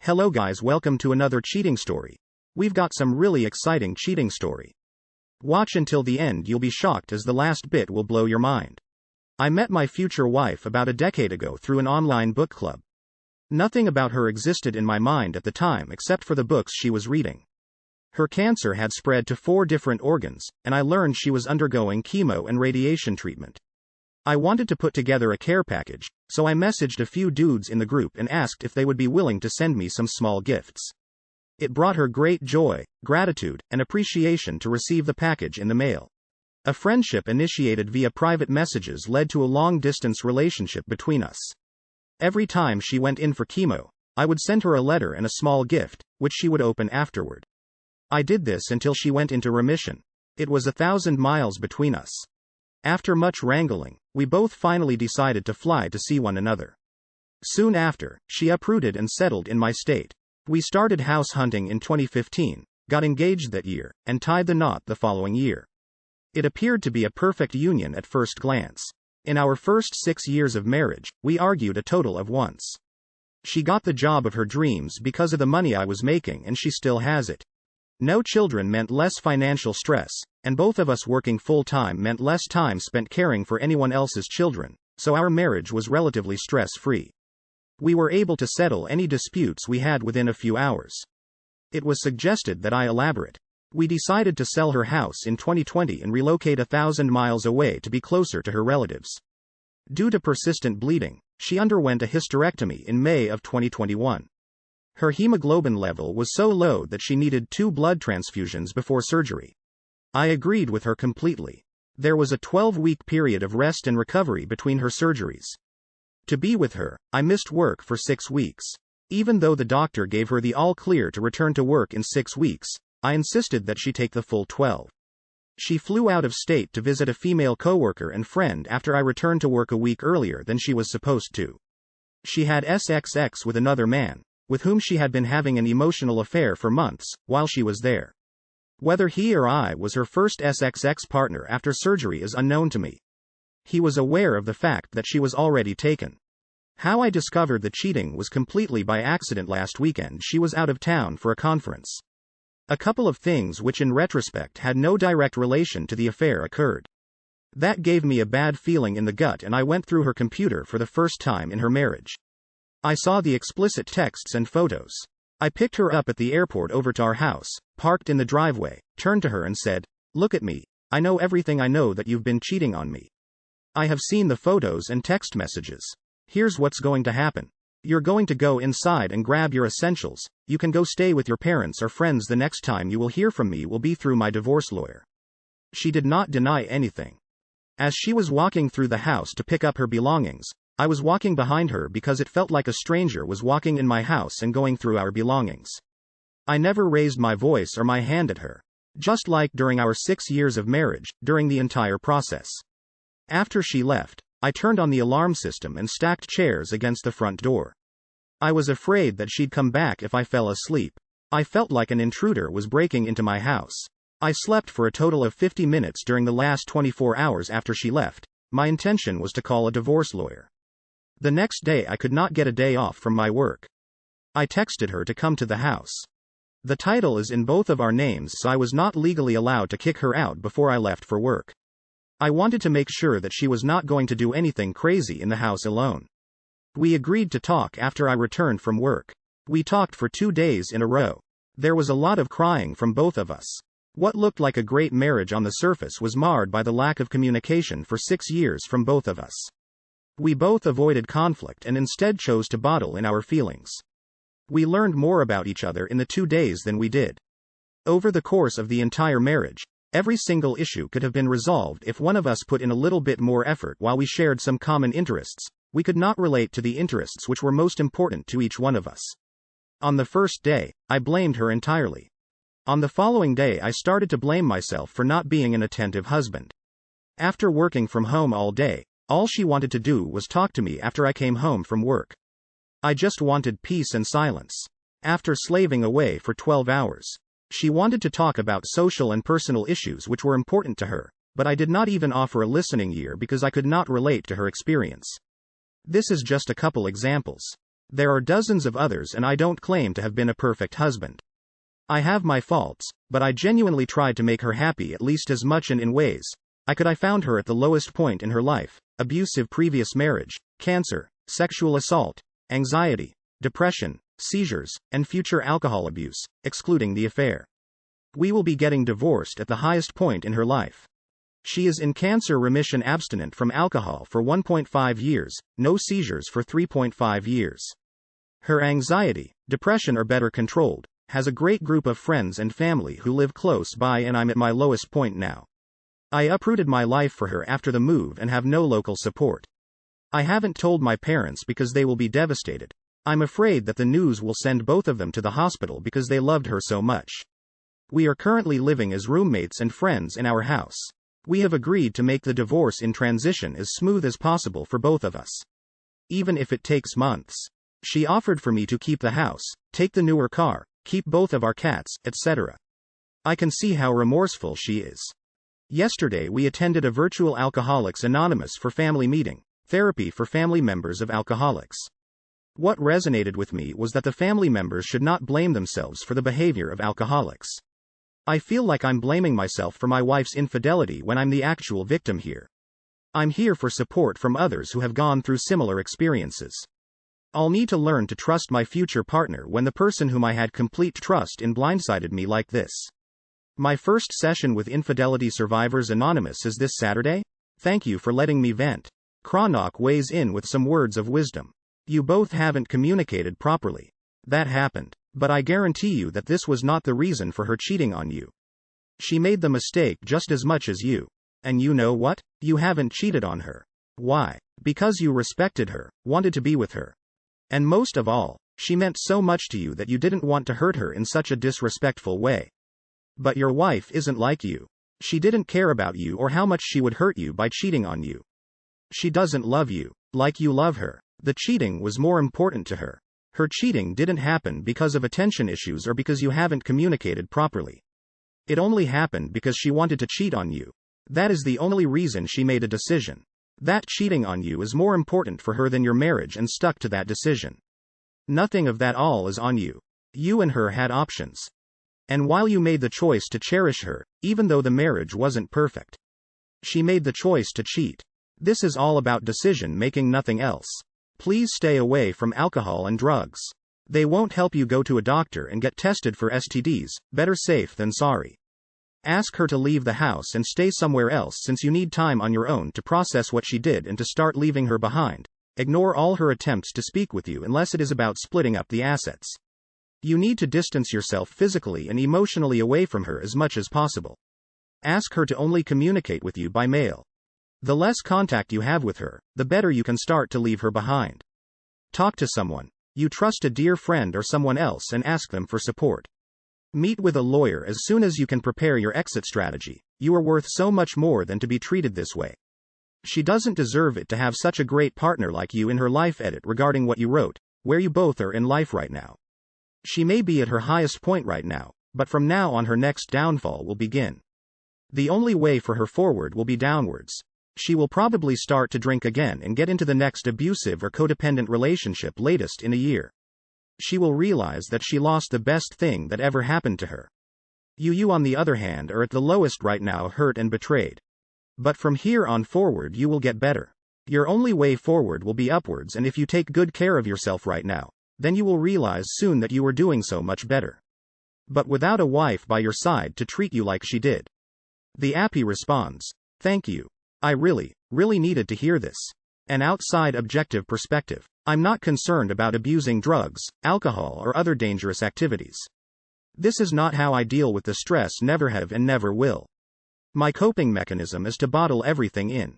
Hello guys, welcome to another cheating story. We've got some really exciting cheating story. Watch until the end, you'll be shocked as the last bit will blow your mind. I met my future wife about a decade ago through an online book club. Nothing about her existed in my mind at the time except for the books she was reading. Her cancer had spread to 4 different organs, and I learned she was undergoing chemo and radiation treatment. I wanted to put together a care package, so I messaged a few dudes in the group and asked if they would be willing to send me some small gifts. It brought her great joy, gratitude, and appreciation to receive the package in the mail. A friendship initiated via private messages led to a long-distance relationship between us. Every time she went in for chemo, I would send her a letter and a small gift, which she would open afterward. I did this until she went into remission. It was 1,000 miles between us. After much wrangling, we both finally decided to fly to see one another. Soon after, she uprooted and settled in my state. We started house hunting in 2015, got engaged that year, and tied the knot the following year. It appeared to be a perfect union at first glance. In our first 6 years of marriage, we argued a total of once. She got the job of her dreams because of the money I was making, and she still has it. No children meant less financial stress, and both of us working full-time meant less time spent caring for anyone else's children, so our marriage was relatively stress-free. We were able to settle any disputes we had within a few hours. It was suggested that I elaborate. We decided to sell her house in 2020 and relocate 1,000 miles away to be closer to her relatives. Due to persistent bleeding, she underwent a hysterectomy in May of 2021. Her hemoglobin level was so low that she needed 2 blood transfusions before surgery. I agreed with her completely. There was a 12-week period of rest and recovery between her surgeries. To be with her, I missed work for 6 weeks. Even though the doctor gave her the all-clear to return to work in 6 weeks, I insisted that she take the full 12. She flew out of state to visit a female coworker and friend after I returned to work a week earlier than she was supposed to. She had SXX with another man, with whom she had been having an emotional affair for months, while she was there. Whether he or I was her first SXX partner after surgery is unknown to me. He was aware of the fact that she was already taken. How I discovered the cheating was completely by accident. Last weekend she was out of town for a conference. A couple of things which in retrospect had no direct relation to the affair occurred. That gave me a bad feeling in the gut, and I went through her computer for the first time in her marriage. I saw the explicit texts and photos. I picked her up at the airport over to our house, parked in the driveway, turned to her and said, "Look at me. I know everything. I know that you've been cheating on me. I have seen the photos and text messages. Here's what's going to happen. You're going to go inside and grab your essentials. You can go stay with your parents or friends. The next time you will hear from me will be through my divorce lawyer." She did not deny anything. As she was walking through the house to pick up her belongings, I was walking behind her because it felt like a stranger was walking in my house and going through our belongings. I never raised my voice or my hand at her. Just like during our 6 years of marriage, during the entire process. After she left, I turned on the alarm system and stacked chairs against the front door. I was afraid that she'd come back if I fell asleep. I felt like an intruder was breaking into my house. I slept for a total of 50 minutes during the last 24 hours after she left. My intention was to call a divorce lawyer. The next day I could not get a day off from my work. I texted her to come to the house. The title is in both of our names, so I was not legally allowed to kick her out before I left for work. I wanted to make sure that she was not going to do anything crazy in the house alone. We agreed to talk after I returned from work. We talked for 2 days in a row. There was a lot of crying from both of us. What looked like a great marriage on the surface was marred by the lack of communication for 6 years from both of us. We both avoided conflict and instead chose to bottle in our feelings. We learned more about each other in the 2 days than we did. Over the course of the entire marriage, every single issue could have been resolved if one of us put in a little bit more effort. While we shared some common interests, we could not relate to the interests which were most important to each one of us. On the first day, I blamed her entirely. On the following day I started to blame myself for not being an attentive husband. After working from home all day, all she wanted to do was talk to me after I came home from work. I just wanted peace and silence. After slaving away for 12 hours, she wanted to talk about social and personal issues which were important to her, but I did not even offer a listening ear because I could not relate to her experience. This is just a couple examples. There are dozens of others, and I don't claim to have been a perfect husband. I have my faults, but I genuinely tried to make her happy at least as much, and in ways I found her at the lowest point in her life: abusive previous marriage, cancer, sexual assault, anxiety, depression, seizures, and future alcohol abuse, excluding the affair. We will be getting divorced at the highest point in her life. She is in cancer remission, abstinent from alcohol for 1.5 years, no seizures for 3.5 years. Her anxiety, depression are better controlled, has a great group of friends and family who live close by, and I'm at my lowest point now. I uprooted my life for her after the move and have no local support. I haven't told my parents because they will be devastated. I'm afraid that the news will send both of them to the hospital because they loved her so much. We are currently living as roommates and friends in our house. We have agreed to make the divorce in transition as smooth as possible for both of us, even if it takes months. She offered for me to keep the house, take the newer car, keep both of our cats, etc. I can see how remorseful she is. Yesterday we attended a virtual Alcoholics Anonymous for family meeting, therapy for family members of alcoholics. What resonated with me was that the family members should not blame themselves for the behavior of alcoholics. I feel like I'm blaming myself for my wife's infidelity when I'm the actual victim here. I'm here for support from others who have gone through similar experiences. I'll need to learn to trust my future partner when the person whom I had complete trust in blindsided me like this. My first session with Infidelity Survivors Anonymous is this Saturday. Thank you for letting me vent. Kronok weighs in with some words of wisdom. You both haven't communicated properly. That happened. But I guarantee you that this was not the reason for her cheating on you. She made the mistake just as much as you. And you know what? You haven't cheated on her. Why? Because you respected her, wanted to be with her. And most of all, she meant so much to you that you didn't want to hurt her in such a disrespectful way. But your wife isn't like you. She didn't care about you or how much she would hurt you by cheating on you. She doesn't love you like you love her. The cheating was more important to her. Her cheating didn't happen because of attention issues or because you haven't communicated properly. It only happened because she wanted to cheat on you. That is the only reason she made a decision. That cheating on you is more important for her than your marriage and stuck to that decision. Nothing of that all is on you. You and her had options. And while you made the choice to cherish her, even though the marriage wasn't perfect, she made the choice to cheat. This is all about decision making, nothing else. Please stay away from alcohol and drugs. They won't help you. Go to a doctor and get tested for STDs, better safe than sorry. Ask her to leave the house and stay somewhere else since you need time on your own to process what she did and to start leaving her behind. Ignore all her attempts to speak with you unless it is about splitting up the assets. You need to distance yourself physically and emotionally away from her as much as possible. Ask her to only communicate with you by mail. The less contact you have with her, the better you can start to leave her behind. Talk to someone you trust, a dear friend or someone else, and ask them for support. Meet with a lawyer as soon as you can. Prepare your exit strategy. You are worth so much more than to be treated this way. She doesn't deserve it to have such a great partner like you in her life. Edit regarding what you wrote, where you both are in life right now. She may be at her highest point right now, but from now on her next downfall will begin. The only way for her forward will be downwards. She will probably start to drink again and get into the next abusive or codependent relationship latest in a year. She will realize that she lost the best thing that ever happened to her. You on the other hand are at the lowest right now, hurt and betrayed. But from here on forward you will get better. Your only way forward will be upwards, and if you take good care of yourself right now, then you will realize soon that you are doing so much better. But without a wife by your side to treat you like she did. The appy responds, thank you. I really needed to hear this. An outside objective perspective. I'm not concerned about abusing drugs, alcohol, or other dangerous activities. This is not how I deal with the stress, never have and never will. My coping mechanism is to bottle everything in.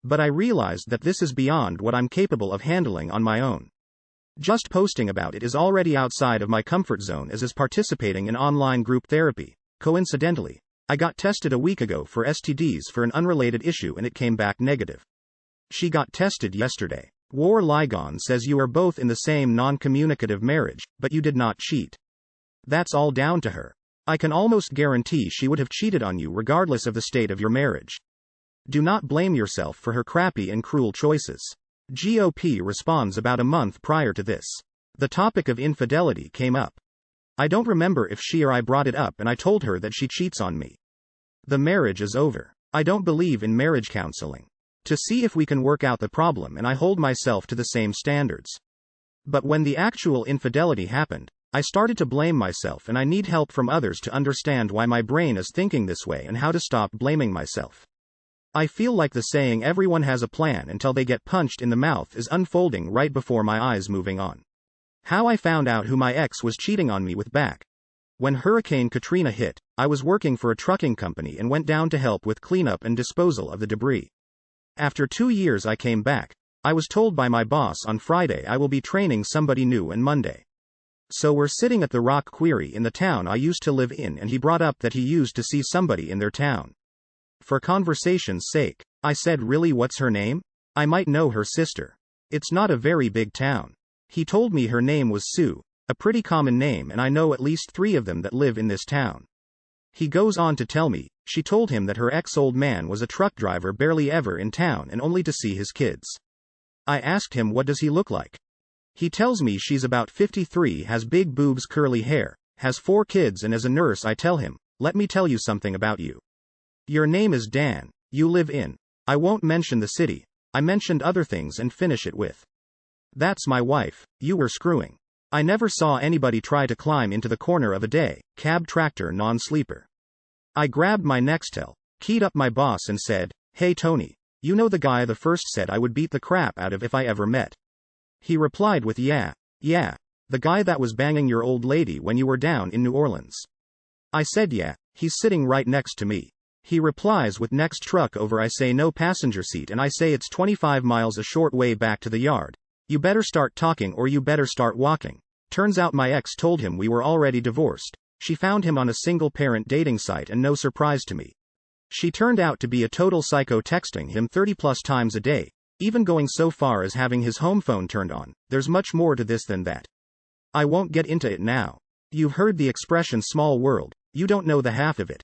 But I realized that this is beyond what I'm capable of handling on my own. Just posting about it is already outside of my comfort zone, as is participating in online group therapy. Coincidentally, I got tested a week ago for STDs for an unrelated issue and it came back negative. She got tested yesterday. War Ligon says you are both in the same non-communicative marriage, but you did not cheat. That's all down to her. I can almost guarantee she would have cheated on you regardless of the state of your marriage. Do not blame yourself for her crappy and cruel choices. GOP responds about a month prior to this. The topic of infidelity came up. I don't remember if she or I brought it up and I told her that she cheats on me. The marriage is over. I don't believe in marriage counseling. To see if we can work out the problem, and I hold myself to the same standards. But when the actual infidelity happened, I started to blame myself, and I need help from others to understand why my brain is thinking this way and how to stop blaming myself. I feel like the saying everyone has a plan until they get punched in the mouth is unfolding right before my eyes. Moving on. How I found out who my ex was cheating on me with back. When Hurricane Katrina hit, I was working for a trucking company and went down to help with cleanup and disposal of the debris. After 2 years I came back. I was told by my boss on Friday I will be training somebody new and Monday. So we're sitting at the rock quarry in the town I used to live in, and he brought up that he used to see somebody in their town. For conversation's sake, I said, really, what's her name? I might know her sister. It's not a very big town. He told me her name was Sue, a pretty common name, and I know at least 3 of them that live in this town. He goes on to tell me, she told him that her ex-old man was a truck driver barely ever in town and only to see his kids. I asked him, what does he look like? He tells me she's about 53, has big boobs, curly hair, has 4 kids, and as a nurse. I tell him, let me tell you something about you. Your name is Dan, you live in, I won't mention the city, I mentioned other things and finish it with, that's my wife. You were screwing. I never saw anybody try to climb into the corner of a day, cab, tractor, non-sleeper. I grabbed my Nextel, keyed up my boss and said, hey Tony, you know the guy the first said I would beat the crap out of if I ever met? He replied with, yeah, the guy that was banging your old lady when you were down in New Orleans. I said, yeah, he's sitting right next to me. He replies with, next truck over. I say, no passenger seat, and I say, it's 25 miles, a short way back to the yard. You better start talking or you better start walking. Turns out my ex told him we were already divorced. She found him on a single-parent dating site, and no surprise to me, she turned out to be a total psycho, texting him 30+ times a day, even going so far as having his home phone turned on. There's much more to this than that. I won't get into it now. You've heard the expression small world, you don't know the half of it.